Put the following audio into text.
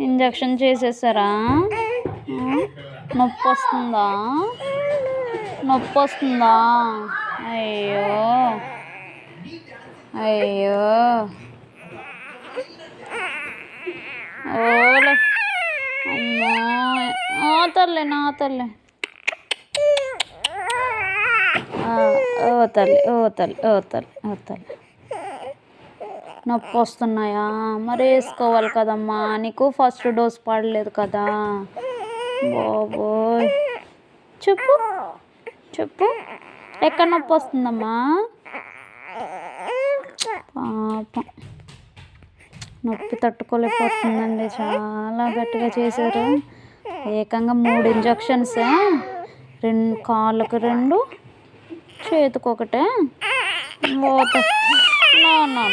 Injection చేసేసారా? నొప్పి వస్తుందా? నొప్పి వస్తుందా? అయ్యో అయ్యో ఓలే అమ్మో. తల్లి నా తల్లి. ఓ తల్లి ఓ తల్లి ఓ తల్లి ఓ తల్లి. నొప్పి వస్తున్నాయా? మరి వేసుకోవాలి కదమ్మా, నీకు ఫస్ట్ డోస్ పడలేదు కదా. బాబోయ్, చెప్పు చెప్పు, ఎక్కడ నొప్పి వస్తుందమ్మా? పాపం నొప్పి తట్టుకోలేకపోతుందండి, చాలా గట్టిగా చేశారు. ఏకంగా 3 ఇంజక్షన్స్, 2 కాళ్ళకు 2, చేతికి ఒకటే. నా